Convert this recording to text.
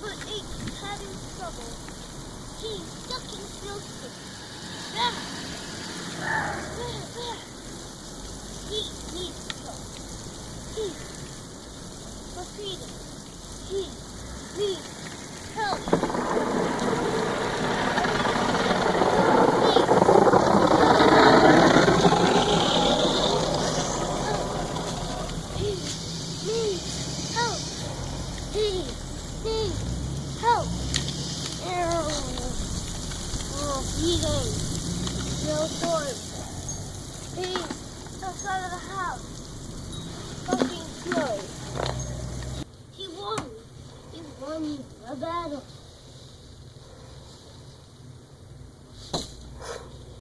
but it's having trouble. He's stuck in snowstorm. There! He needs help. He, for freedom. He needs help. He needs help. He needs help. Oh, freedom. No storm. He's outside of the house. Fucking snow. He won. He won the battle.